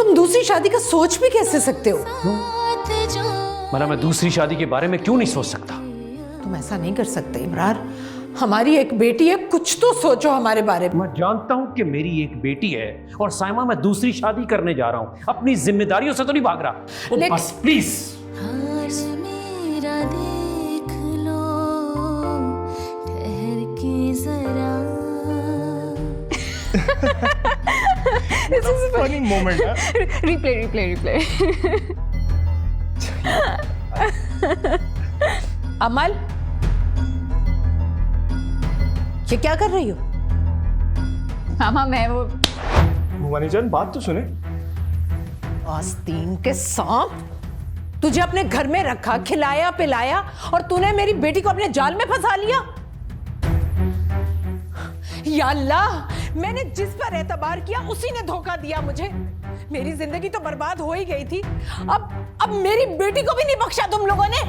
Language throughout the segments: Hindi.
तुम दूसरी शादी का सोच भी कैसे सकते हो? मना मैं दूसरी शादी के बारे में क्यों नहीं सोच सकता? तुम ऐसा नहीं कर सकते इमरान। हमारी एक बेटी है, कुछ तो सोचो हमारे बारे में। मैं जानता हूं कि मेरी एक बेटी है और साइमा मैं दूसरी शादी करने जा रहा हूं। अपनी जिम्मेदारियों से तो नहीं भाग रहा। बस प्लीज देख लो ठहर के जरा। This is a funny moment, huh? replay. अमल, ये क्या कर रही हो? मामा मैं वो भवानी जान बात तो सुने। आस्तीन के सांप, तुझे अपने घर में रखा, खिलाया पिलाया और तूने मेरी बेटी को अपने जाल में फंसा लिया। या अल्लाह, मैंने जिस पर एतबार किया उसी ने धोखा दिया मुझे। मेरी जिंदगी तो बर्बाद हो ही गई थी, अब मेरी बेटी को भी नहीं बख्शा तुम लोगों ने।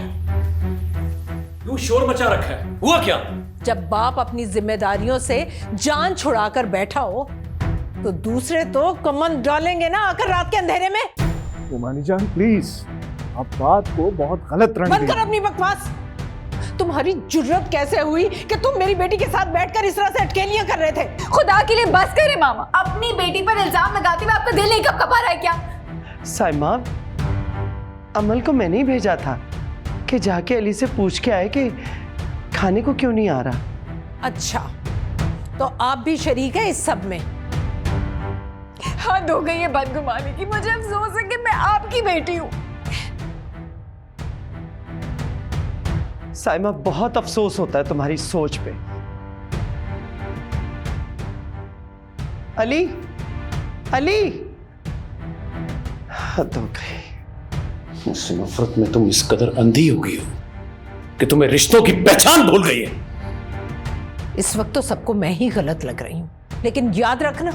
क्यों शोर मचा रखा है? हुआ क्या? जब बाप अपनी जिम्मेदारियों से जान छुड़ाकर बैठा हो तो दूसरे तो कमन डालेंगे ना आकर रात के अंधेरे में। भवानी जान प्लीज, आप बात को बहुत गलत रंग बंद कर अपनी बकवास। तुम्हारी जुर्रत कैसे हुई कि तुम मेरी बेटी के साथ बैठकर इस तरह से अटकेलियां कर रहे थे? खुदा के लिए बस करे मामा। अपनी बेटी पर इल्जाम लगाते हुए आपका दिल नहीं कपकपा रहा है क्या? साइमा, अमल को मैंने ही भेजा था कि जाके अली से पूछ के आए कि खाने को क्यों नहीं आ रहा। अच्छा, तो आप भी शरीक है इस सब में? हद हो गई है बदगुमानी की। मुझे अफसोस है कि मैं आपकी बेटी हूँ। साइमा, बहुत अफसोस होता है तुम्हारी सोच पे। अली, अली, हद हो गई। मुझसे नफरत में तुम इस कदर अंधी हो गई हो कि तुम्हें रिश्तों की पहचान भूल गई है। इस वक्त तो सबको मैं ही गलत लग रही हूं, लेकिन याद रखना,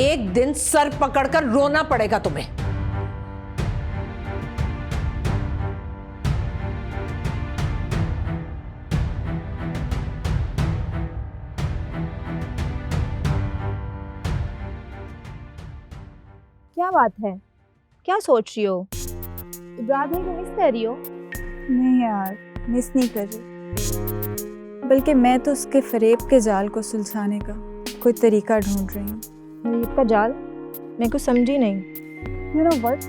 एक दिन सर पकड़कर रोना पड़ेगा तुम्हें। क्या बात है? क्या सोच रही हो? इब्राहिम को मिस कर रही हो? नहीं यार, मिस नहीं कर रही, बल्कि मैं तो उसके फरेब के जाल को सुलझाने का कोई तरीका ढूंढ रही हूँ। फरेब का जाल? मैं कुछ समझी नहीं। यू नो व्हाट,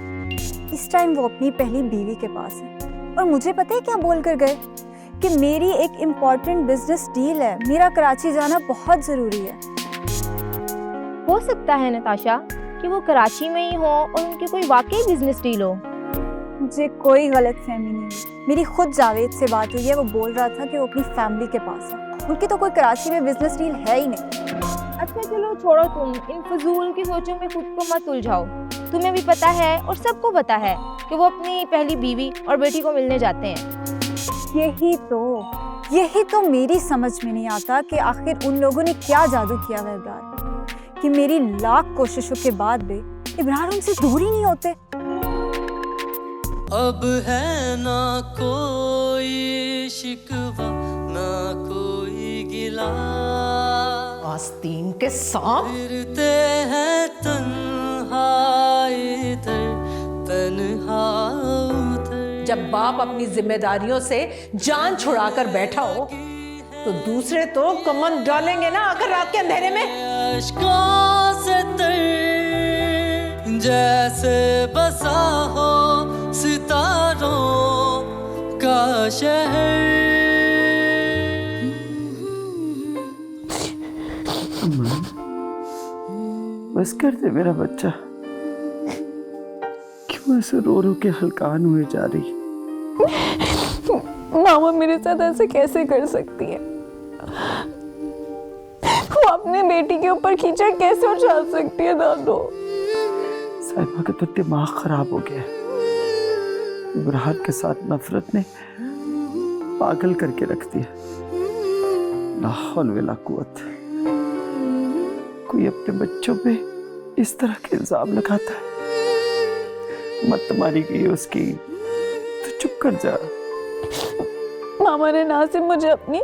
इस टाइम वो अपनी पहली बीवी के पास है और मुझे पता है क्या बोल कर गए कि मेरी एक इम्पॉर्टेंट बिजनेस डील है, मेरा कराची जाना बहुत ज़रूरी है। हो सकता है नताशा कि वो कराची में ही हो और उनकी कोई वाकई बिजनेस डील हो। मुझे कोई गलत फहमी नहीं है। मेरी खुद जावेद से बात हुई है, वो बोल रहा था कि वो अपनी फैमिली के पास है। उनकी तो कोई कराची में बिजनेस डील है ही नहीं। अच्छा चलो छोड़ो, तुम इन फजूल की सोचों में खुद को मत उलझाओ। तुम्हें भी पता है और सबको पता है कि वो अपनी पहली बीवी और बेटी को मिलने जाते हैं। यही तो मेरी समझ में नहीं आता कि आखिर उन लोगों ने क्या जादू किया है इब्रार कि मेरी लाख कोशिशों के बाद भी इब्रार उनसे दूर ही नहीं होते। अब है ना कोई शिकवा ना कोई गिला, आस्तीन के सांप, फिरते हैं तन्हा इधर तन्हा उधर। जब बाप अपनी जिम्मेदारियों से जान छुड़ाकर बैठा हो तो दूसरे तो कमन डालेंगे ना आकर रात के अंधेरे में। अश्कों से तर जैसे बसा हो सितारों का शहर। बस कर दे मेरा बच्चा, क्यों ऐसे रो रो के हलकान हुए जा रही? मामा मेरे साथ ऐसे कैसे कर सकती है? वो अपने बेटी के ऊपर कीचड़ कैसे उछाल सकती है दादो? साहिबा का तो दिमाग खराब हो गया है। इब्राहिम के साथ नफरत ने पागल करके रख दिया। ला हौल वला कुव्वत। कोई अपने बच्चों पे इस तरह के इल्जाम लगाता है। मत मारी गई उसकी तो चुप कर जा। मामा ने ना सिर्फ मुझे अपनी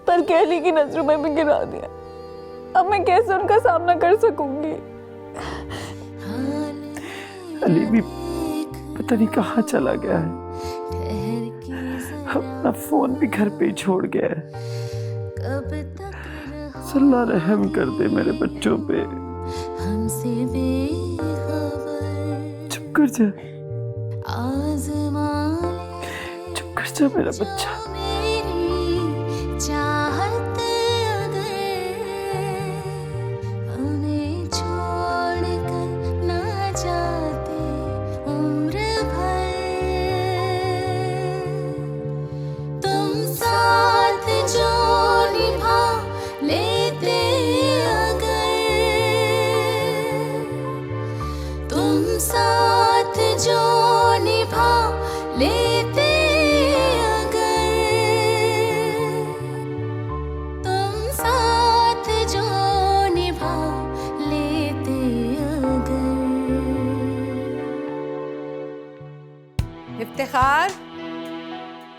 तरकेली की नजरों में भी गिरा दिया। अब मैं कैसे उनका सामना कर सकूंगी? अली भी पता नहीं कहाँ चला गया है, अपना फोन भी घर पे ही छोड़ गया है। अल्लाह रहम कर दे मेरे बच्चों पे। चुप कर जा, चुप कर जा मेरा बच्चा। इफ्तिखार,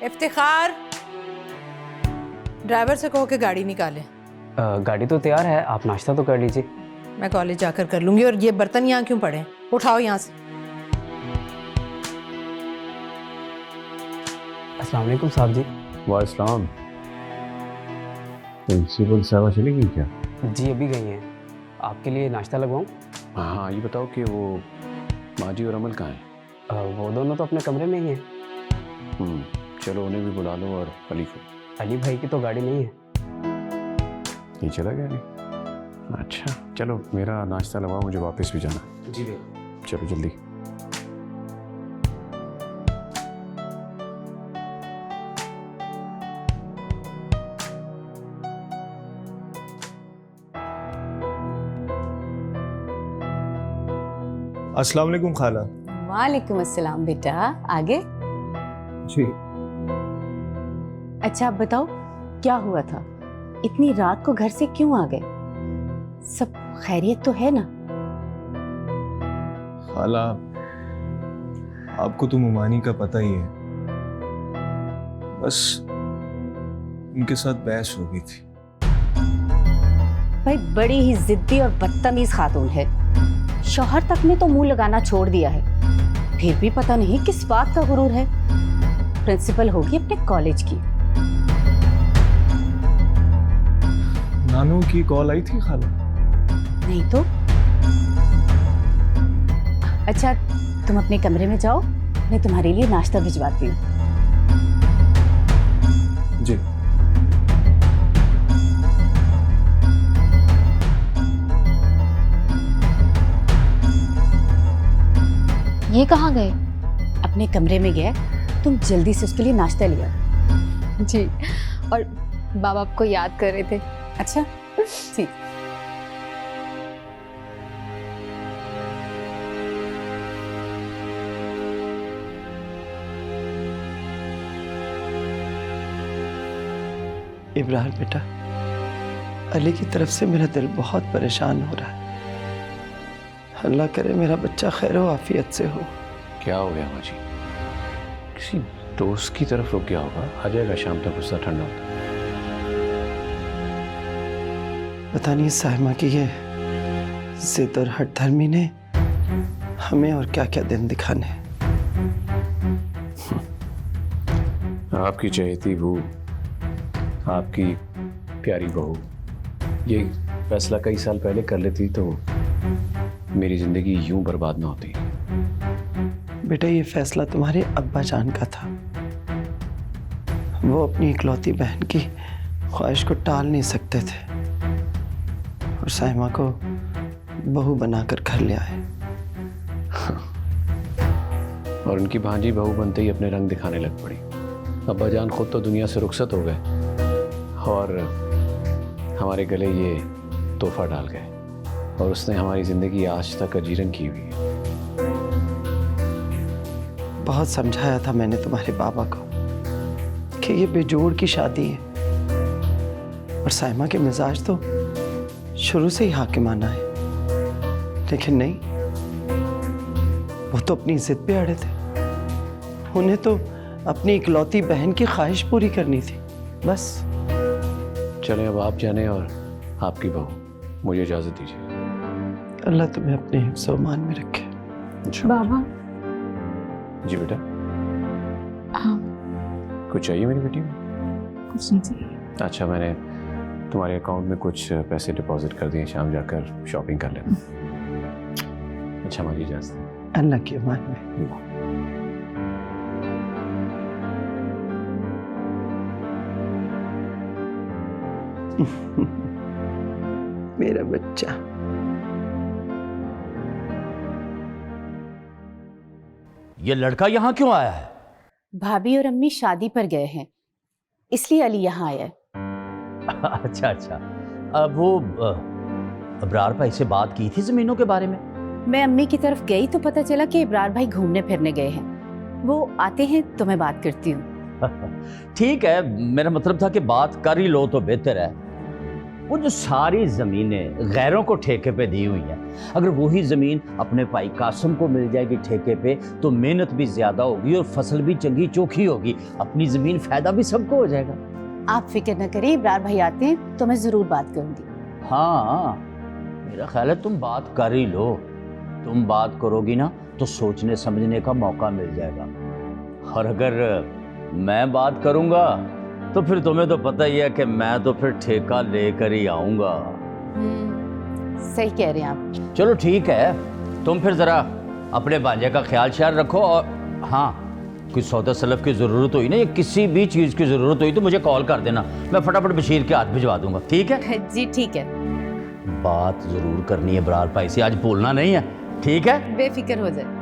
इफ्तिखार, ड्राइवर से कहो कि गाड़ी निकाले। गाड़ी तो तैयार है, आप नाश्ता तो कर लीजिए। मैं कॉलेज जाकर कर लूंगी। और ये बर्तन यहाँ क्यों पड़े? उठाओ यहाँ से। अस्सलाम वालेकुम साहब जी। वालेकुम। प्रिंसिपल साहब चली गई क्या? जी अभी गई हैं। आपके लिए नाश्ता लगवाऊं? हाँ, ये बताओ कि वो माजी और अमल कहाँ हैं? वो दोनों तो अपने कमरे में ही हैं। चलो उन्हें भी बुला लो और अली को। अली भाई की तो गाड़ी नहीं है। नहीं चला गया नहीं? अच्छा चलो, मेरा नाश्ता लगवाओ, मुझे वापस भी जाना है। जी भैया। चलो जल्दी। अस्सलाम वालेकुम खाला। वालेकुम अस्सलाम बेटा, आगे। जी अच्छा आप बताओ क्या हुआ था, इतनी रात को घर से क्यों आ गए? सब खैरियत तो है ना? खाला, आपको तो मुमानी का पता ही है, बस उनके साथ बहस हो गई थी। भाई बड़ी ही जिद्दी और बदतमीज खातून है, शौहर तक ने तो मुंह लगाना छोड़ दिया है, फिर भी पता नहीं किस बात का गुरूर है। प्रिंसिपल होगी अपने कॉलेज की। नानू की कॉल आई थी खाला? नहीं तो। अच्छा तुम अपने कमरे में जाओ, मैं तुम्हारे लिए नाश्ता भिजवाती हूँ। जी। ये कहाँ गए? अपने कमरे में गया, तुम जल्दी से उसके लिए नाश्ता लिया। जी, और बाबा आपको याद कर रहे थे। अच्छा ठीक। इब्राहिम बेटा, अली की तरफ से मेरा दिल बहुत परेशान हो रहा है। अल्लाह करे मेरा बच्चा खैर आफियत से हो। क्या हो गया माँ जी? किसी दोस्त की तरफ रुक गया होगा, आ जाएगा शाम तक, गुस्सा ठंडा होता। पता नहीं साहिमा की ये जिद और हठधर्मी ने हमें और क्या क्या दिन दिखाने हैं। आपकी चहेती बहू, आपकी प्यारी बहू, ये फैसला कई साल पहले कर लेती तो मेरी जिंदगी यूं बर्बाद ना होती। बेटा ये फैसला तुम्हारे अब्बा जान का था, वो अपनी इकलौती बहन की ख्वाहिश को टाल नहीं सकते थे और साहिमा को बहू बनाकर घर ले आए। और उनकी भांजी बहू बनते ही अपने रंग दिखाने लग पड़ी। अब्बा जान खुद तो दुनिया से रुखसत हो गए और हमारे गले ये तोहफा डाल गए, और उसने हमारी जिंदगी आज तक अजीरन की हुई है। बहुत समझाया था मैंने तुम्हारे बाबा को कि ये बेजोड़ की शादी है, और साइमा के मिजाज तो शुरू से ही हाकिमाना है, लेकिन नहीं, वो तो अपनी जिद पे अड़े थे। उन्हें तो अपनी इकलौती बहन की ख्वाहिश पूरी करनी थी बस। चलें अब आप जाने और आपकी बहू, मुझे इजाजत दीजिए। अल्लाह तुम्हें अपने हिफ्ज़-ओ-मान में रखे। अच्छा बाबा जी बेटा, हाँ कुछ चाहिए मेरी बेटी को? कुछ नहीं चाहिए। अच्छा, मैंने तुम्हारे अकाउंट में कुछ पैसे डिपॉजिट कर दिए, शाम जाकर शॉपिंग कर लेना। अच्छा माँ जी, इजाज़त। अल्लाह के अमान में। मेरा बच्चा। ये लड़का यहाँ क्यों आया है? भाभी और अम्मी शादी पर गए हैं, इसलिए अली यहाँ आया है। अच्छा अच्छा, अब वो अबरार भाई से बात की थी जमीनों के बारे में? मैं अम्मी की तरफ गई तो पता चला कि इब्रार भाई घूमने फिरने गए हैं। वो आते हैं तो मैं बात करती हूँ। ठीक है, मेरा मतलब था कि बात कर ही लो तो बेहतर है। वो जो सारी ज़मीनें गैरों को ठेके पे दी हुई हैं, अगर वही ज़मीन अपने भाई कासिम को मिल जाएगी ठेके पे तो मेहनत भी ज़्यादा होगी और फसल भी चंगी चोखी होगी, अपनी ज़मीन फ़ायदा भी सबको हो जाएगा। आप फिक्र न करिए, इब्रार भाई आते हैं तो मैं ज़रूर बात करूँगी। हाँ, मेरा ख्याल है तुम बात कर ही लो। तुम बात करोगी ना तो सोचने समझने का मौका मिल जाएगा, और अगर मैं बात करूँगा तो फिर तुम्हें तो पता ही है कि मैं तो फिर ठेका लेकर ही आऊंगा। सही कह रहे हैं आप। चलो ठीक है, तुम फिर जरा अपने भांजे का ख्याल श्याल रखो, और हाँ, कोई सौदा सलफ की ज़रूरत हुई ना या किसी भी चीज़ की ज़रूरत हुई तो मुझे कॉल कर देना, मैं फटाफट बशीर के हाथ भिजवा दूंगा। ठीक है जी ठीक है। बात ज़रूर करनी है इब्रार भाई से, आज भूलना नहीं है। ठीक है, बेफिक्र हो जाए।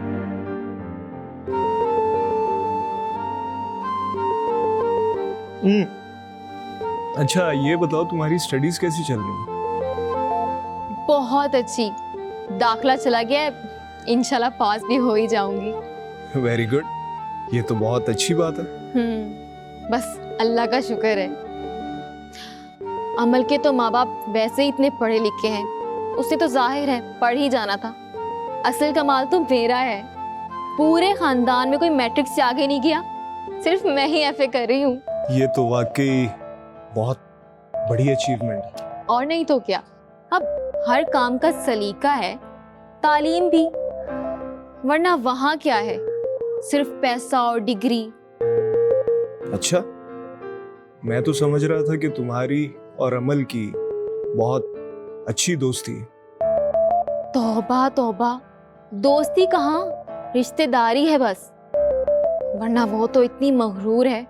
अच्छा ये बताओ, तुम्हारी स्टडीज कैसी चल रही हैं? बहुत अच्छी, दाखला चला गया है, इंशाल्लाह पास भी हो ही जाऊंगी। वेरी गुड, ये तो बहुत अच्छी बात है। बस अल्लाह का शुक्र है। अमल के तो माँ बाप वैसे ही इतने पढ़े लिखे हैं, उससे तो जाहिर है पढ़ ही जाना था। असल कमाल तो मेरा है, पूरे खानदान में कोई मैट्रिक से आगे नहीं गया, सिर्फ मैं ही एफए कर रही हूँ। ये तो वाकई बहुत बड़ी अचीवमेंट है। और नहीं तो क्या, अब हर काम का सलीका है, तालीम भी, वरना वहाँ क्या है, सिर्फ पैसा और डिग्री। अच्छा, मैं तो समझ रहा था कि तुम्हारी और अमल की बहुत अच्छी दोस्ती है। तौबा तौबा, दोस्ती कहाँ, रिश्तेदारी है बस, वरना वो तो इतनी मगरूर है।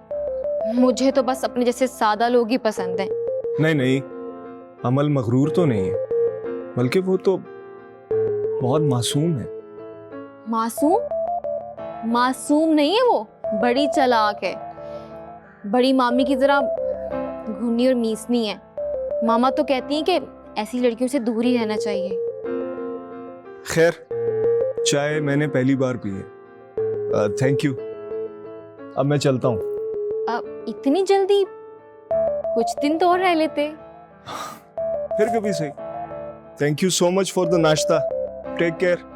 मुझे तो बस अपने जैसे सादा लोग ही पसंद हैं। नहीं नहीं, अमल मगरूर तो नहीं है, बल्कि वो तो बहुत मासूम है। मासूम? मासूम नहीं है वो, बड़ी चालाक है। बड़ी मामी की जरा घुनी और मीसनी है। मामा तो कहती हैं कि ऐसी लड़कियों से दूर ही रहना चाहिए। खैर, चाय मैंने पहली बार पी है। Thank you. अब मैं चलता हूँ। अब इतनी जल्दी? कुछ दिन तो और रह लेते। फिर कभी सही। Thank you so much for the nashta. Take care.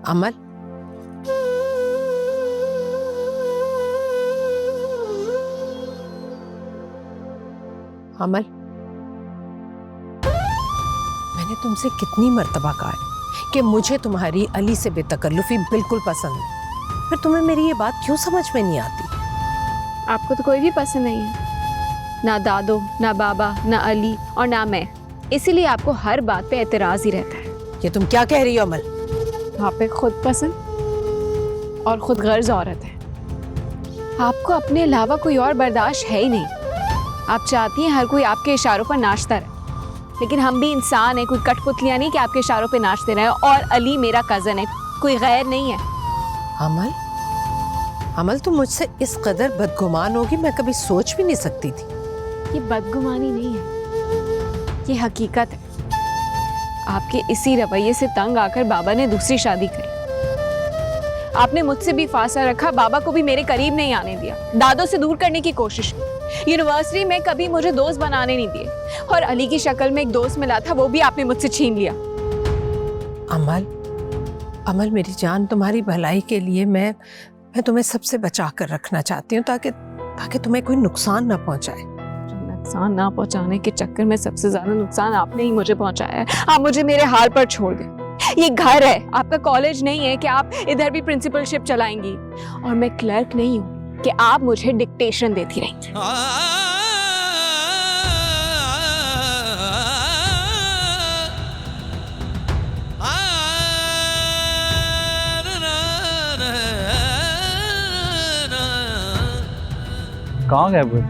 Amal, Amal, मैंने तुमसे कितनी मर्तबा कहा है कि मुझे तुम्हारी अली से बेतकल्लुफी बिल्कुल पसंद नहीं, फिर तुम्हें मेरी ये बात क्यों समझ में नहीं आती? आपको तो कोई भी पसंद नहीं है, ना दादो, ना बाबा, ना अली और ना मैं, इसीलिए आपको हर बात पे एतराज ही रहता है। ये तुम क्या कह रही हो अमल? आप पे खुद पसंद और खुद गर्ज औरत है, आपको अपने अलावा कोई और बर्दाश्त है ही नहीं। आप चाहती हैं हर कोई आपके इशारों पर नाचता रहे, लेकिन हम भी इंसान हैं, कोई कठपुतलियां नहीं कि आपके इशारों पे नाचते रहे। और अली मेरा कज़न है, कोई गैर नहीं है। अमल, अमल तुम मुझसे इस कदर बदगुमान होगी मैं कभी सोच भी नहीं सकती थी। ये बदगुमानी नहीं है, ये हकीकत है। आपके इसी रवैये से तंग आकर बाबा ने दूसरी शादी करी। आपने मुझसे भी फासला रखा, बाबा को भी मेरे करीब नहीं आने दिया, दादों से दूर करने की कोशिश की। यूनिवर्सिटी में कभी मुझे दोस्त बनाने नहीं दिए, और अली की शक्ल में एक दोस्त मिला था, वो भी आपने मुझसे छीन लिया। अमल, अमल मेरी जान, तुम्हारी भलाई के लिए मैं तुम्हें सबसे बचा कर रखना चाहती हूँ, ताकि तुम्हें कोई नुकसान ना पहुंचाए। नुकसान ना पहुंचाने के चक्कर में सबसे ज्यादा नुकसान आपने ही मुझे पहुंचाया है। आप मुझे मेरे हाल पर छोड़ दें। ये घर है, आपका कॉलेज नहीं है कि आप इधर भी प्रिंसिपलशिप चलाएंगी, और मैं क्लर्क नहीं हूँ कि आप मुझे डिक्टेशन देती रहेंगी। कहाँ गए वो?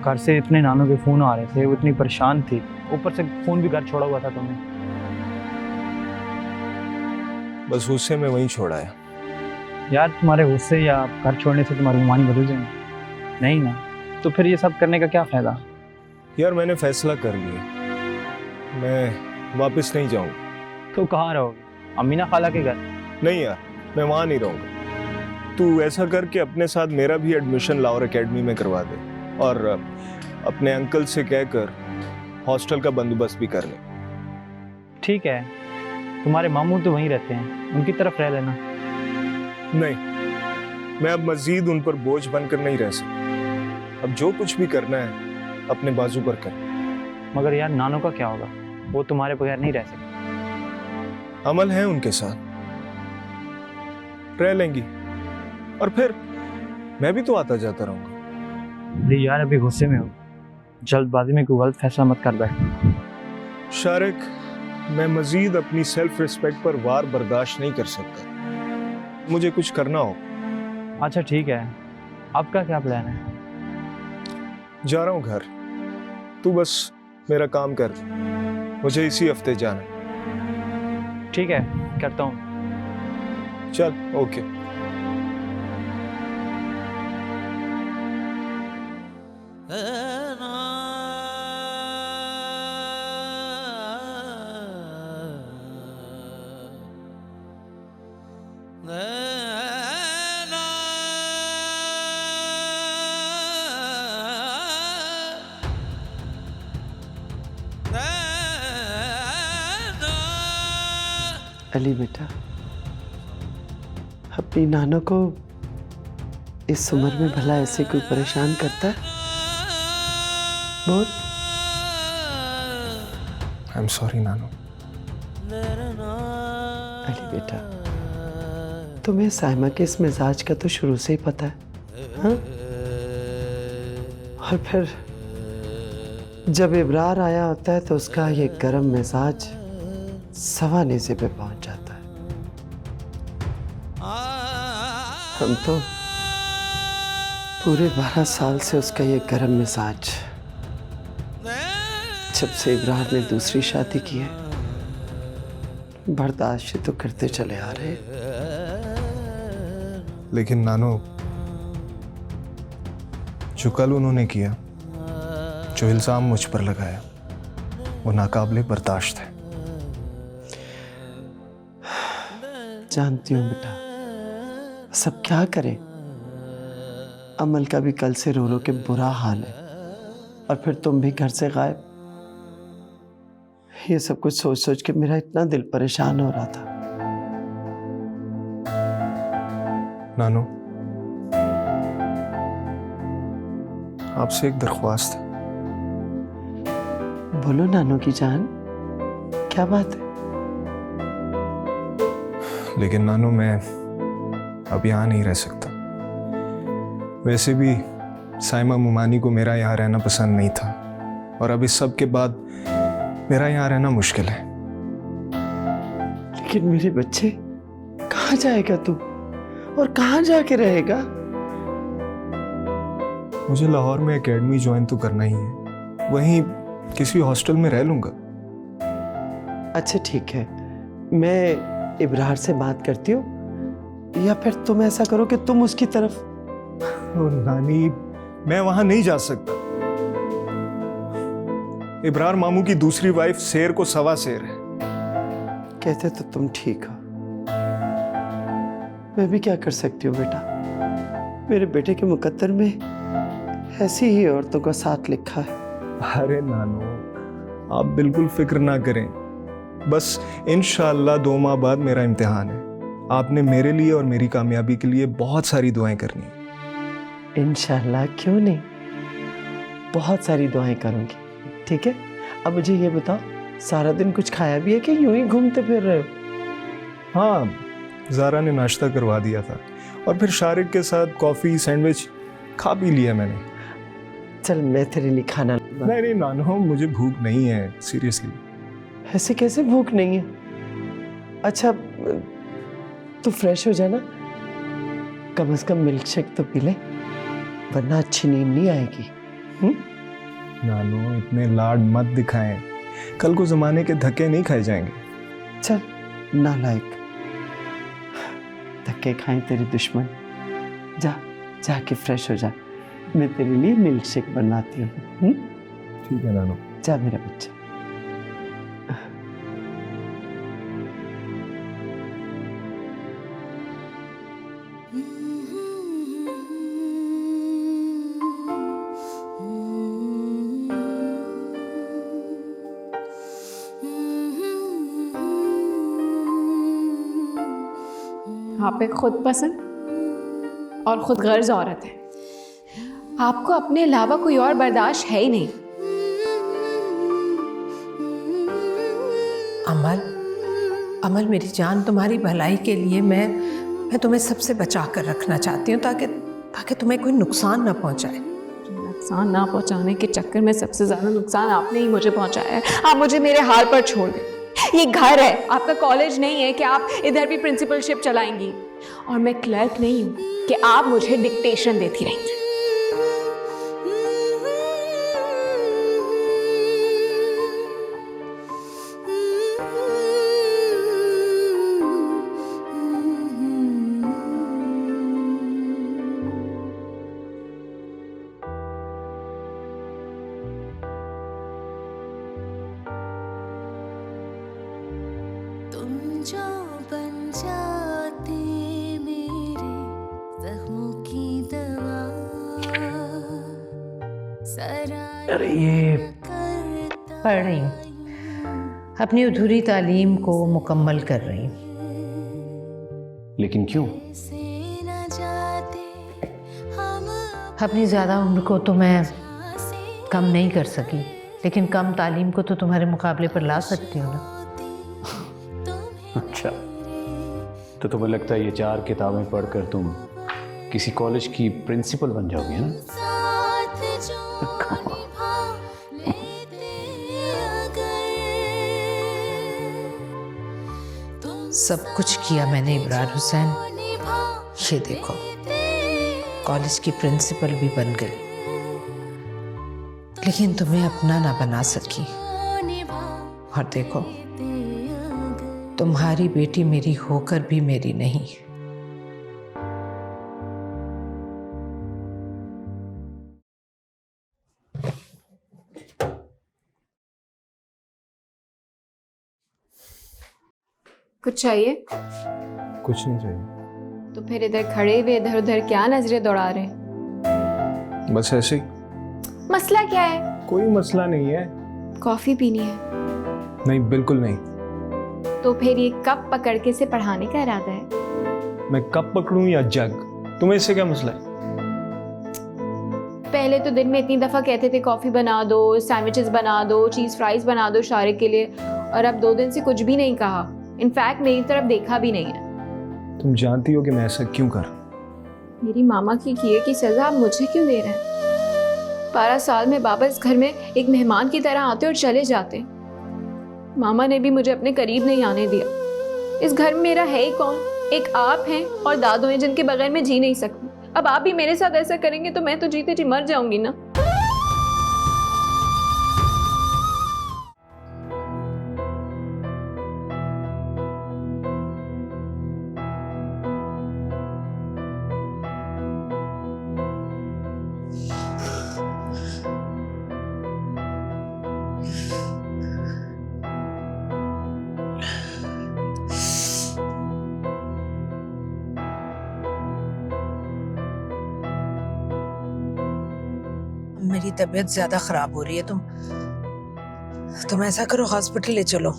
घर से इतने नानों के फोन आ रहे थे, वो इतनी परेशान थी, ऊपर से फोन भी घर छोड़ा हुआ था तुम्हें। बस गुस्से में वहीं छोड़ाया। यार तुम्हारे गुस्से या घर छोड़ने से तुम्हारी गुमानी बदल जाएंगे? नहीं ना, तो फिर ये सब करने का क्या फायदा? यार मैंने फैसला कर लिया, मैं वापस नहीं जाऊंगा। तो कहाँ रहोगे? अमीना खाला के घर? नहीं यार, मैं वहाँ नहीं रहूंगा। तू ऐसा कर कि अपने साथ मेरा भी एडमिशन लाहौर एकेडमी में करवा दे, और अपने अंकल से कहकर हॉस्टल का बंदोबस्त भी कर ले। ठीक है, तुम्हारे मामू तो वहीं रहते हैं, उनकी तरफ रह लेना। नहीं, मैं अब मजीद उन पर बोझ बनकर नहीं रह सकता। अब जो कुछ भी करना है अपने बाजू पर कर। मगर यार नानों का क्या होगा? वो तुम्हारे बगैर नहीं रह सकते। अमल है उनके साथ, रह लेंगी, और फिर मैं भी तो आता जाता रहूंगा। अरे यार अभी गुस्से में हो, जल्दबाजी में कोई गलत फैसला मत कर बैठ। शारिक, मैं मजीद अपनी सेल्फ रिस्पेक्ट पर वार बर्दाश्त नहीं कर सकता। मुझे कुछ करना हो। अच्छा ठीक है, आपका क्या प्लान है? जा रहा हूँ घर, तू बस मेरा काम कर, मुझे इसी हफ्ते जाना। ठीक है, करता हूँ। चल, ओके। अली बेटा, अपनी नानों को इस उम्र में भला ऐसे कोई परेशान करता है? बोल। आई एम सॉरी नानू। अली बेटा, तुम्हें साइमा के इस मिजाज का तो शुरू से ही पता है, हाँ? और फिर जब इब्रार आया होता है तो उसका ये गर्म मिजाज सवा नेज़े पे पहुंच जाता है। हम तो पूरे 12 साल से उसका ये गर्म मिजाज, जब से इब्रार ने दूसरी शादी की है, बर्दाश्त तो करते चले आ रहे। लेकिन नानू, जो कल उन्होंने किया, जो इल्जाम मुझ पर लगाया, वो नाकाबिले बर्दाश्त है। जानती हूँ बेटा, सब क्या करें, अमल का भी कल से रो रो के बुरा हाल है, और फिर तुम भी घर से गायब। ये सब कुछ सोच सोच के मेरा इतना दिल परेशान हो रहा था। नानू, आपसे एक दरख्वास्त है। बोलो नानू की जान, क्या बात है? लेकिन नानू, मैं अब यहाँ नहीं रह सकता। वैसे भी साइमा मुमानी को मेरा यहाँ रहना पसंद नहीं था, और अब इस सब के बाद मेरा यहाँ रहना मुश्किल है। लेकिन मेरे बच्चे, कहाँ जाएगा तू, और कहाँ जाके रहेगा? मुझे लाहौर में एकेडमी ज्वाइन तो करना ही है, वहीं किसी हॉस्टल में रह लूंगा। अच्छा ठीक है, मैं इब्रार से बात करती हूँ, या फिर तुम ऐसा करो कि तुम उसकी तरफ। ओ नानी, मैं वहां नहीं जा सकता। इब्रार मामू की दूसरी वाइफ शेर को सवा शेर है। कहते तो तुम ठीक हो, मैं भी क्या कर सकती हूँ बेटा, मेरे बेटे के मुकद्दर में ऐसी ही औरतों का साथ लिखा है। अरे नानू, आप बिल्कुल फिक्र ना करें। बस इंशाअल्लाह 2 माह बाद मेरा इम्तिहान है। आपने मेरे लिए और मेरी कामयाबी के लिए बहुत सारी दुआएं करनी है। इंशाअल्लाह, क्यों नहीं, बहुत सारी दुआएं करूंगी। ठीक है, अब मुझे ये बताओ, सारा दिन कुछ खाया भी है कि यूं ही घूमते फिर रहे हो? हाँ, ज़ारा ने नाश्ता करवा दिया था और फिर शारिक के साथ कॉफ़ी सैंडविच खा पी लिया मैंने। चल मैं तेरे लिए खाना। नहीं नानू, मुझे भूख नहीं है, सीरियसली। ऐसे कैसे भूख नहीं है? अच्छा तू फ्रेश हो जाना, कम से कम मिल्क शेक तो पी ले, वरना अच्छी नींद नहीं आएगी। नानू, इतने लाड मत दिखाएं, कल को जमाने के धक्के नहीं खाए जाएंगे। चल नालायक, धक्के खाएं तेरे दुश्मन। जा जाके फ्रेश हो जा, मैं तेरे लिए मिल्क शेक बनाती हूँ। ठीक है नानू। जा मेरा बच्चा। आप एक खुद पसंद और खुद गर्ज औरत है। आपको अपने अलावा कोई और बर्दाश्त है ही नहीं। अमल मेरी जान, तुम्हारी भलाई के लिए मैं तुम्हें सबसे बचा कर रखना चाहती हूँ, ताकि तुम्हें कोई नुकसान ना पहुँचाए। नुकसान ना पहुँचाने के चक्कर में सबसे ज़्यादा नुकसान आपने ही मुझे पहुँचाया है। आप मुझे मेरे हाल पर छोड़ दें। ये घर है, आपका कॉलेज नहीं है कि आप इधर भी प्रिंसिपलशिप चलाएंगी, और मैं क्लर्क नहीं हूँ कि आप मुझे डिक्टेशन देती रहेंगी। जो बन जाते मेरे जख्मों की दवा, अरे ये पढ़ रही हूँ, अपनी अधूरी तालीम को मुकम्मल कर रही हूँ। लेकिन क्यों? अपनी ज़्यादा उम्र को तो मैं कम नहीं कर सकी, लेकिन कम तालीम को तो तुम्हारे मुकाबले पर ला सकती हूँ ना। अच्छा, तो तुम्हें लगता है ये 4 किताबें पढ़कर तुम किसी कॉलेज की प्रिंसिपल बन जाओगी, है ना? सब कुछ किया मैंने इब्रार हुसैन, ये देखो कॉलेज की प्रिंसिपल भी बन गई, लेकिन तुम्हें अपना ना बना सकी। और देखो तुम्हारी बेटी मेरी होकर भी मेरी नहीं। कुछ चाहिए? कुछ नहीं चाहिए। तो फिर इधर खड़े हुए इधर उधर क्या नजरें दौड़ा रहे हैं? बस ऐसे ही। मसला क्या है? कोई मसला नहीं है। कॉफी पीनी है? नहीं, बिल्कुल नहीं। तो फिर ये कप पकड़ के से पढ़ाने का इरादा है? मैं कप पकड़ूं या जग, तुम्हें इससे क्या मसला है? पहले तो दिन में इतनी दफा कहते थे कॉफी बना दो, सैंडविचेस बना दो, चीज फ्राइज बना दो शारिक के लिए, और अब 2 दिन से कुछ भी नहीं कहा। इनफैक्ट मेरी तरफ देखा भी नहीं है। तुम जानती हो कि मैं ऐसा क्यों कर? मेरी मामा की किए की सजा आप मुझे क्यों दे रहे हैं? 12 साल में बाबा इस घर में एक मेहमान की तरह आते और चले जाते। मामा ने भी मुझे अपने करीब नहीं आने दिया। इस घर में मेरा है ही कौन? एक आप हैं और दादू हैं जिनके बगैर मैं जी नहीं सकती। अब आप भी मेरे साथ ऐसा करेंगे तो मैं तो जीते जी मर जाऊंगी ना। मेरी तबीयत ज्यादा खराब हो रही है। तुम ऐसा करो, हॉस्पिटल ले चलो।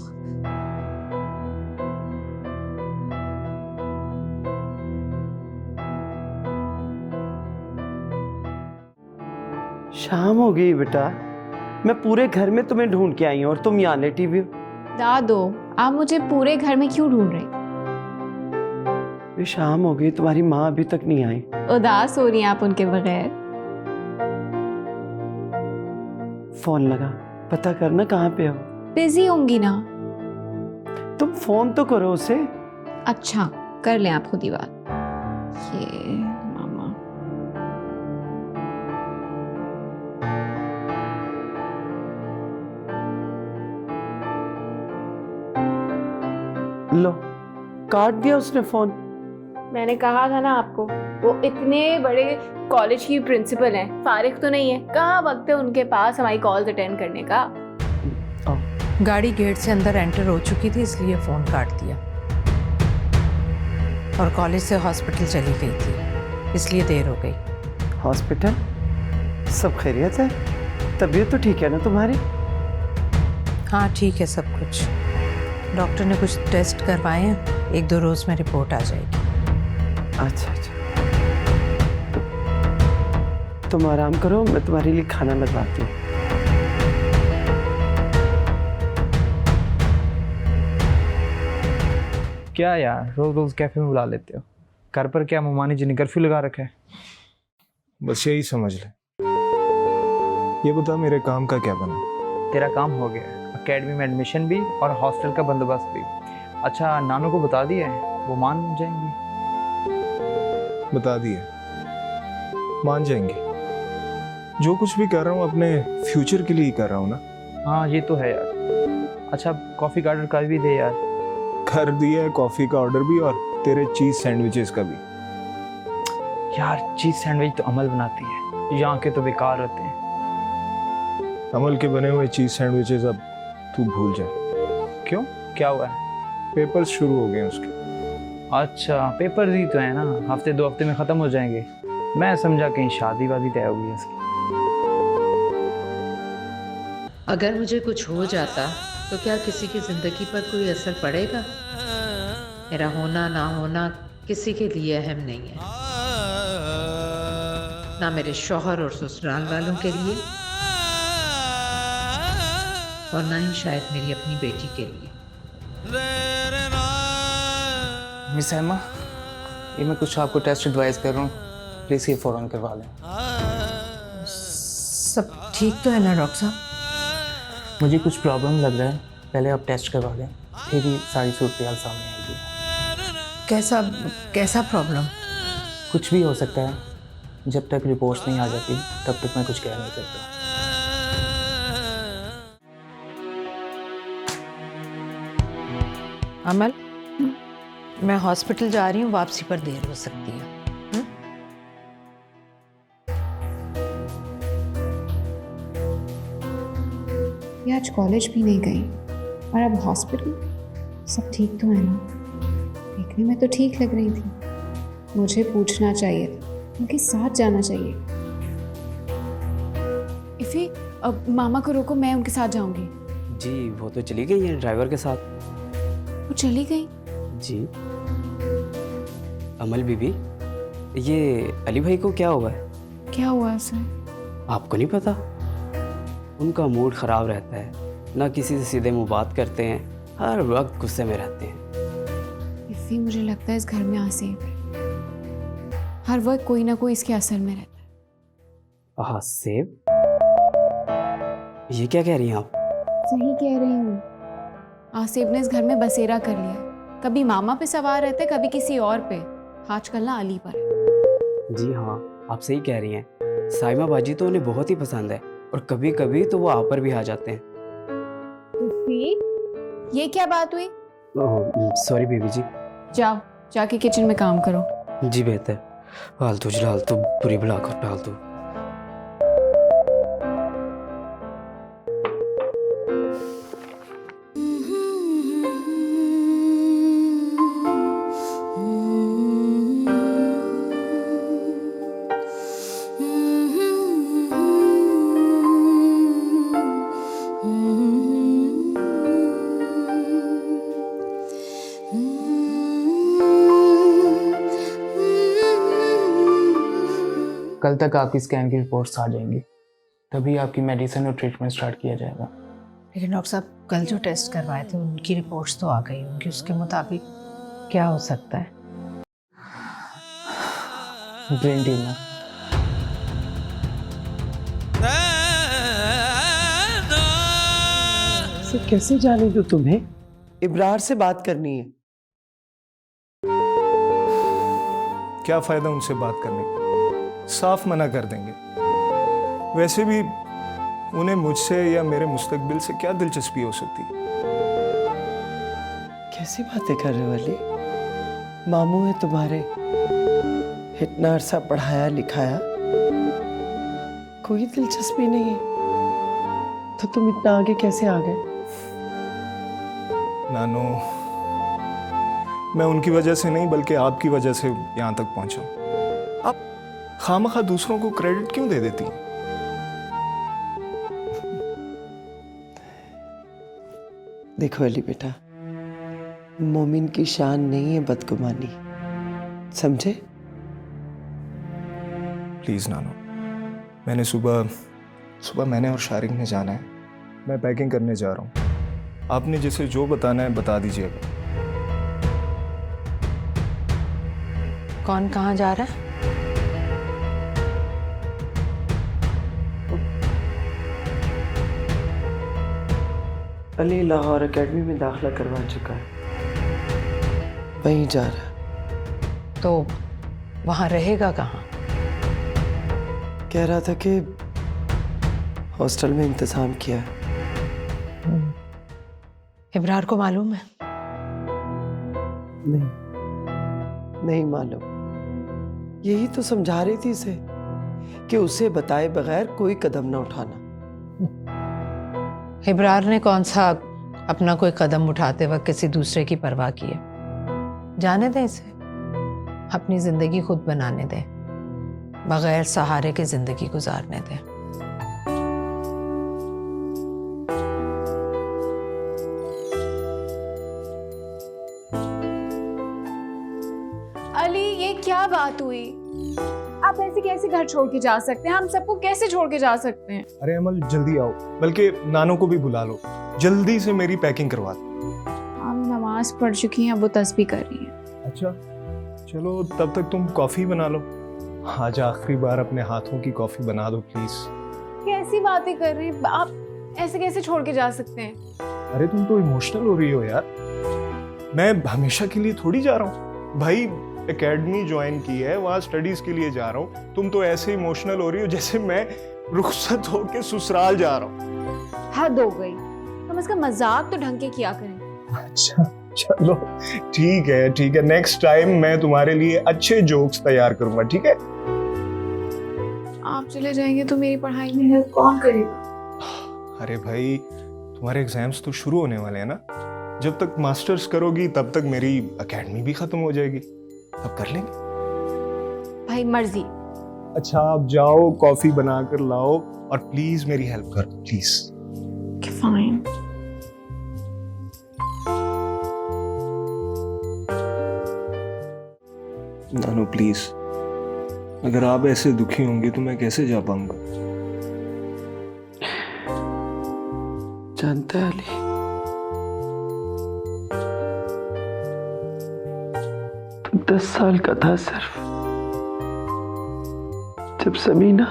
शाम हो गई बेटा, मैं पूरे घर में तुम्हें ढूंढ के आई हूँ और तुम यहाँ लेटी हुई हो। दादो, आप मुझे पूरे घर में क्यों ढूंढ रही? ये शाम हो गई, तुम्हारी माँ अभी तक नहीं आई। उदास हो रही हैं आप उनके बगैर? फोन लगा, पता करना कहाँ पे हो। बिजी होंगी ना। तुम फोन तो करो उसे। अच्छा, कर लें आप खुद ही बात। ये मामा। लो, काट दिया उसने फोन। मैंने कहा था ना आपको, वो इतने बड़े कॉलेज की प्रिंसिपल हैं, फारिग तो नहीं है। कहाँ वक्त है उनके पास हमारी कॉल्स अटेंड करने का। गाड़ी गेट से अंदर एंटर हो चुकी थी, इसलिए फोन काट दिया। और कॉलेज से हॉस्पिटल चली गई थी, इसलिए देर हो गई। हॉस्पिटल? सब खैरियत है? तबीयत तो ठीक है ना तुम्हारी? हाँ ठीक है सब कुछ। डॉक्टर ने कुछ टेस्ट करवाए हैं, 1-2 रोज में रिपोर्ट आ जाएगी। अच्छा अच्छा, तुम आराम करो, मैं तुम्हारे लिए खाना लगवाती हूँ। क्या यार, रोज रोज कैफे में बुला लेते हो? घर पर क्या मुमानी जी ने कर्फ्यू लगा रखा है? बस यही समझ ले। ये बता, मेरे काम का क्या बना? तेरा काम हो गया, एकेडमी में एडमिशन भी और हॉस्टल का बंदोबस्त भी। अच्छा, नानू को बता दिया है? वो मान जाएंगी? बता दिए, मान जाएंगे। जो कुछ भी कर रहा हूँ अपने फ्यूचर के लिए ही कर रहा हूँ ना। हाँ ये तो है यार। अच्छा, कॉफ़ी का ऑर्डर कर भी दे यार। कर दिया है कॉफ़ी का ऑर्डर भी, और तेरे चीज़ सैंडविचेस का भी। यार चीज़ सैंडविच तो अमल बनाती है, यहाँ के तो बेकार होते हैं। अमल के बने हुए चीज़ सैंडविचेस अब तू भूल जा। क्यों, क्या हुआ है? पेपर्स शुरू हो गए हैं उसके। अच्छा, पेपर ही तो है ना, हफ्ते 2 हफ्ते में ख़त्म हो जाएंगे। मैं समझा कहीं शादी वादी तय होगी इसकी। अगर मुझे कुछ हो जाता तो क्या किसी की ज़िंदगी पर कोई असर पड़ेगा? मेरा होना ना होना किसी के लिए अहम नहीं है, ना मेरे शौहर और ससुराल वालों के लिए, और ना ही शायद मेरी अपनी बेटी के लिए। मिस हेमा, ये मैं कुछ आपको टेस्ट एडवाइस कर रहा हूँ, प्लीज़ ये फ़ौरन करवा लें। सब ठीक तो है ना डॉक्टर साहब? मुझे कुछ प्रॉब्लम लग रहा है, पहले आप टेस्ट करवा लें, फिर ही सारी सूरत सामने आएगी। कैसा प्रॉब्लम? कुछ भी हो सकता है, जब तक रिपोर्ट्स नहीं आ जाती तब तक मैं कुछ कह नहीं सकता। अमल, मैं हॉस्पिटल जा रही हूँ, वापसी पर देर हो सकती है। ये आज कॉलेज भी नहीं गई और अब हॉस्पिटल। सब ठीक तो है ना? देखने में तो ठीक लग रही थी। मुझे पूछना चाहिए था, उनके साथ जाना चाहिए। इफ़ी, अब मामा को रोको, मैं उनके साथ जाऊंगी। जी, वो तो चली गई है ड्राइवर के साथ। वो चली गई? जी। अमल बीबी, ये अली भाई को क्या हुआ है? क्या हुआ उसे? आपको नहीं पता? उनका मूड ख़राब रहता है, ना किसी से सीधे मुंह बात करते हैं, हर वक्त गुस्से में रहते हैं। इफ़ी, मुझे लगता है इस घर में आसिफ है, हर वक्त कोई ना कोई इसके असर में रहता है। आसिफ? ये क्या कह रही हैं आप? सही कह रही हूँ। आसिफ ने इस घर में बसेरा कर लिया, कभी मामा पे सवार रहते, कभी किसी और पे, आजकल ना अली पर है। जी हाँ, आप सही कह रही हैं। साइमा बाजी तो उन्हें बहुत ही पसंद है, और कभी कभी तो वो आप पर भी आ जाते हैं। ये क्या बात हुई? सॉरी बीबी जी। जाओ, जाके किचन में काम करो। जी बेहतर। फालतू जलाल तो बुरी भला कर डाल दो। कल तक आपकी स्कैन की रिपोर्ट्स आ जाएंगी, तभी आपकी मेडिसिन और ट्रीटमेंट स्टार्ट किया जाएगा। लेकिन डॉक्टर साहब कल जो टेस्ट करवाए थे उनकी रिपोर्ट्स तो आ गई होंगी, उसके मुताबिक क्या हो सकता है? Brain tumour. कैसे जाने दो तुम्हें? इब्रार से बात करनी है। क्या फायदा उनसे बात करने का, साफ मना कर देंगे। वैसे भी उन्हें मुझसे या मेरे मुस्तकबिल से क्या दिलचस्पी हो सकती? कैसी बातें कर रहे हो अली? मामू है तुम्हारे, इतना अरसा पढ़ाया लिखाया, कोई दिलचस्पी नहीं है तो तुम इतना आगे कैसे आ गए? नानो, मैं उनकी वजह से नहीं बल्कि आपकी वजह से यहाँ तक पहुँचा। आप खामखा दूसरों को क्रेडिट क्यों दे देती हैं? देखो अली बेटा, मोमिन की शान नहीं है बदगुमानी, समझे? प्लीज़ नानो, मैंने सुबह मैंने और शारिक ने जाना है। मैं पैकिंग करने जा रहा हूँ। आपने जिसे जो बताना है बता दीजिएगा। कौन कहाँ जा रहा है? अली लाहौर एकेडमी में दाखिला करवा चुका है, वहीं जा रहा है। तो वहाँ रहेगा कहाँ? कह रहा था कि हॉस्टल में इंतजाम किया है। इब्रार को मालूम है? नहीं मालूम। यही तो समझा रही थी इसे कि उसे बताए बगैर कोई कदम ना उठाना। इब्रार ने कौन सा अपना कोई कदम उठाते वक्त किसी दूसरे की परवाह की है? जाने दें इसे, अपनी जिंदगी खुद बनाने दें, बगैर सहारे के जिंदगी गुजारने दें। अली, ये क्या बात हुई? आप ऐसे कैसे घर छोड़ के जा सकते हैं? हम सबको कैसे छोड़ के जा सकते हैं? अरे अमल, जल्दी आओ, बल्कि नानो को भी बुला लो, जल्दी से मेरी पैकिंग करवा दो। हम नमाज पढ़ चुकी हैं, अब वो तस्बीह कर रही हैं। अच्छा चलो, तब तक तुम कॉफ़ी बना लो। आज आखिरी बार अपने हाथों की कॉफ़ी बना दो प्लीज़। कैसी बातें कर रही हैं आप? ऐसे कैसे छोड़ के जा सकते हैं? अरे तुम तो इमोशनल हो रही हो यार। मैं हमेशा के लिए थोड़ी जा रहा हूँ भाई, एकेडमी ज्वाइन की है, वहाँ स्टडीज के लिए जा रहा हूँ। तुम तो ऐसे इमोशनल हो रही हो जैसे मैं रुखसत होके ससुराल जा रहा हूँ। हद हो गई, हम इसका मजाक तो ढंग के किया करें। अच्छा चलो ठीक है, नेक्स्ट टाइम मैं तुम्हारे लिए अच्छे जोक्स तैयार करूंगा, ठीक है? आप चले जाएंगे तो मेरी पढ़ाई में हेल्प कौन करेगा? अरे भाई, तुम्हारे एग्जाम्स तो शुरू होने वाले हैं ना। जब तक मास्टर्स करोगी तब तक मेरी एकेडमी भी खत्म हो जाएगी, तब कर लेंगे। भाई मर्जी। अच्छा आप जाओ, कॉफी बनाकर लाओ और प्लीज मेरी हेल्प कर दो प्लीज। फाइन। नानो प्लीज, अगर आप ऐसे दुखी होंगे तो मैं कैसे जा पाऊंगा? जानता है अली, तो 10 साल का था सिर्फ, जब समीना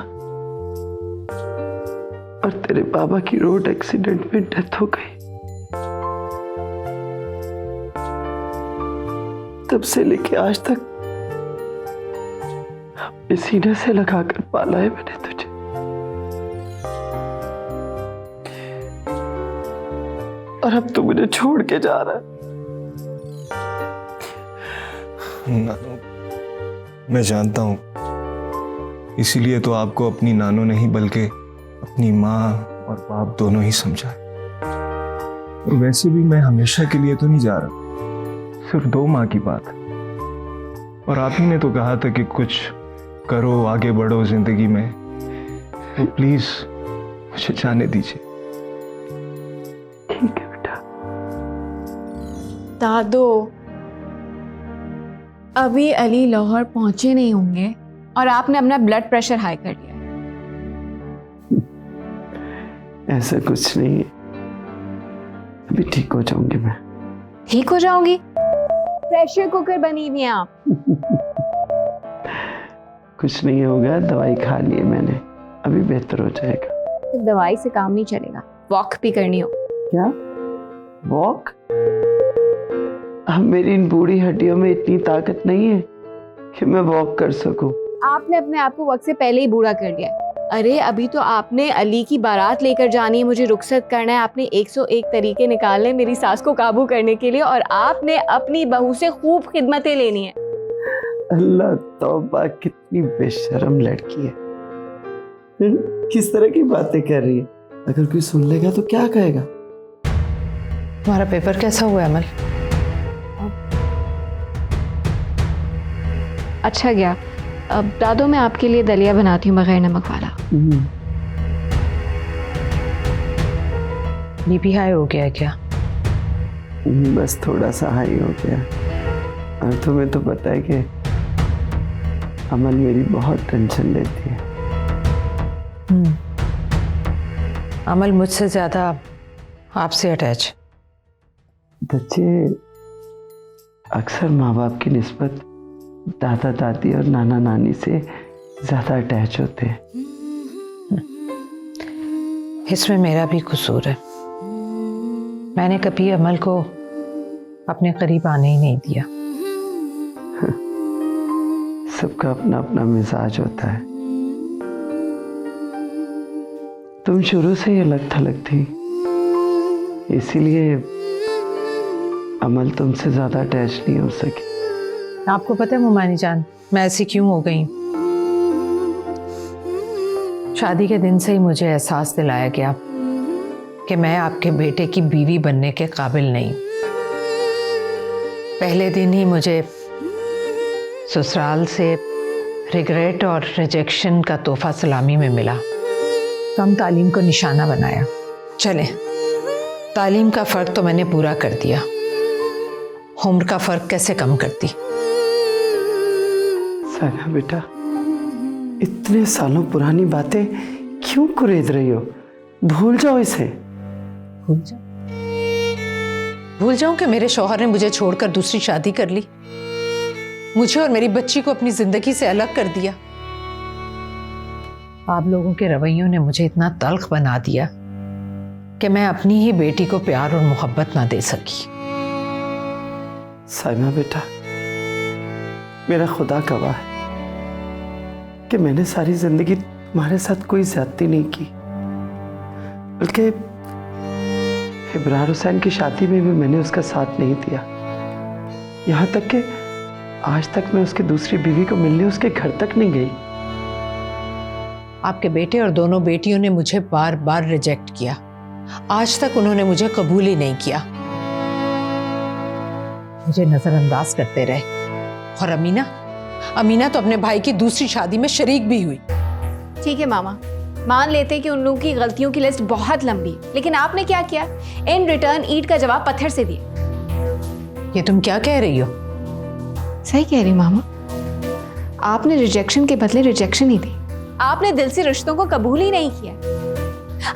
और तेरे बाबा की रोड एक्सीडेंट में डेथ हो गई। तब से लेके आज तक अपने सीने से लगाकर पाला है मैंने तुझे। और अब तू मुझे छोड़ के जा रहा है। नानो, मैं जानता हूं, इसीलिए तो आपको अपनी नानो नहीं बल्कि अपनी माँ और बाप दोनों ही समझा है। और वैसे भी मैं हमेशा के लिए तो नहीं जा रहा, सिर्फ 2 माह की बात है। और आप ही ने तो कहा था कि कुछ करो, आगे बढ़ो जिंदगी में, तो प्लीज मुझे जाने दीजिए। ठीक है बेटा। दादो, अभी अली लाहौर पहुंचे नहीं होंगे, और आपने अपना ब्लड प्रेशर हाई कर लिया। ऐसा कुछ नहीं है, अभी ठीक हो जाऊंगी मैं। ठीक हो जाओगी? प्रेशर कुकर बनी हुई हैं आप। कुछ नहीं होगा, दवाई खा ली है मैंने, अभी बेहतर हो जाएगा। तो दवाई से काम नहीं चलेगा, वॉक भी करनी हो। क्या वॉक? अब मेरी इन बूढ़ी हड्डियों में इतनी ताकत नहीं है कि मैं वॉक कर सकूं। आपने अपने आप को वक्त से पहले ही बूढ़ा कर लिया है। अरे अभी तो आपने अली की बारात लेकर जानी है, मुझे रुखसत करना है, आपने 101 तरीके निकालने मेरी सास को काबू करने के लिए, और आपने अपनी बहू से खूब खिदमतें लेनी है। अल्लाह तौबा, कितनी बेशर्म लड़की है। किस तरह की बातें कर रही है? अगर कोई सुन लेगा तो क्या कहेगा? तुम्हारा पेपर कैसा हुआ अमल? अच्छा गया। अब दादो मैं आपके लिए दलिया बनाती हूँ बगैर नमक वाला। बीपी हाई हो गया है क्या? बस थोड़ा सा हाई हो गया। और तुम्हें तो पता है कि अमल मेरी बहुत टेंशन लेती है। अमल मुझसे ज्यादा आपसे अटैच। बच्चे अक्सर माँ बाप की निस्बत दादा दादी और नाना नानी से ज्यादा अटैच होते हैं। इसमें मेरा भी कसूर है। मैंने कभी अमल को अपने करीब आने ही नहीं दिया। सबका अपना अपना मिजाज होता है। तुम शुरू से ही अलग थलग थी, इसीलिए अमल तुमसे ज्यादा अटैच नहीं हो सकी। आपको पता है मुमानी जान, मैं ऐसी क्यों हो गई? शादी के दिन से ही मुझे एहसास दिलाया गया कि मैं आपके बेटे की बीवी बनने के काबिल नहीं। पहले दिन ही मुझे ससुराल से रिग्रेट और रिजेक्शन का तोहफा सलामी में मिला। कम तालीम को निशाना बनाया। चले, तालीम का फ़र्क तो मैंने पूरा कर दिया, उम्र का फ़र्क कैसे कम करती? साना बेटा, इतने सालों पुरानी बातें क्यों कुरेद रही हो? भूल जाओ इसे। भूल जाओ? भूल जाऊं कि मेरे शौहर ने मुझे छोड़कर दूसरी शादी कर ली, मुझे और मेरी बच्ची को अपनी जिंदगी से अलग कर दिया। आप लोगों के रवैयों ने मुझे इतना तल्ख बना दिया कि मैं अपनी ही बेटी को प्यार और मोहब्बत ना दे सकी। साइमा बेटा, मेरा खुदा गवाह है कि मैंने सारी जिंदगी तुम्हारे साथ कोई ज्यादती नहीं की, बल्कि इब्रार हुसैन की शादी में भी मैंने उसका साथ नहीं दिया। यहाँ तक कि आज तक मैं उसकी दूसरी बीवी को मिलने उसके घर तक नहीं गई। आपके बेटे और दोनों बेटियों ने मुझे बार बार रिजेक्ट किया, आज तक उन्होंने मुझे कबूल ही नहीं किया, मुझे नजरअंदाज करते रहे। और अमीना तो अपने भाई की दूसरी शादी में शरीक भी हुई। ठीक है मामा, मान लेते हैं कि उन लोगों की गलतियों की लिस्ट बहुत लंबी है, लेकिन आपने क्या किया? इन रिटर्न ईंट का जवाब पत्थर से दिया। ये तुम क्या कह रही हो? सही कह रही मामा, आपने रिजेक्शन के बदले रिजेक्शन ही दी। आपने दिल से रिश्तों को कबूल ही नहीं किया।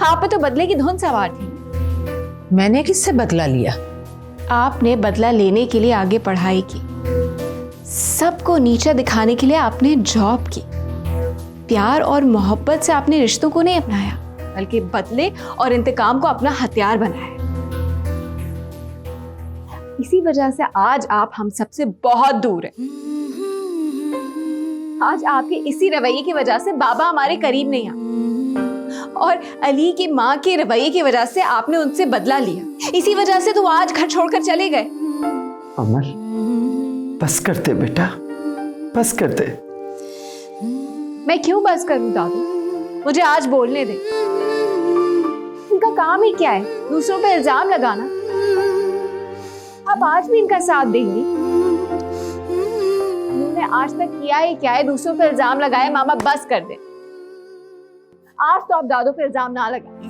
आप पे तो बदले की धुन सवार थी। मैंने किससे बदला लिया? आपने बदला लेने के लिए आगे पढ़ाई की, सबको नीचा दिखाने के लिए आपने जॉब की, प्यार और मोहब्बत से आपने रिश्तों को नहीं अपनाया, बल्कि बदले और इंतकाम को अपना हथियार बनाया। इसी वजह से आज आप हम सबसे बहुत दूर हैं। आज आपके इसी रवैये की वजह से बाबा हमारे करीब नहीं आ, और अली की माँ के रवैये की वजह से आपने उनसे बदला लिया। इसी वजह से तो आज घर छोड़कर चले गए। अमल, बस करते बेटा, बस करते। मैं क्यों बस करूं दादू? मुझे आज बोलने दे। इनका काम ही क्या है? दूसरों पे इल्जाम लगाना। आप आज भी इनका साथ देंगी? उन्होंने आज तक किया ही क्या है? दूसरों पे इल्जाम लगाए। मामा बस कर दे, आज तो आप दादू पे इल्जाम ना लगाएं।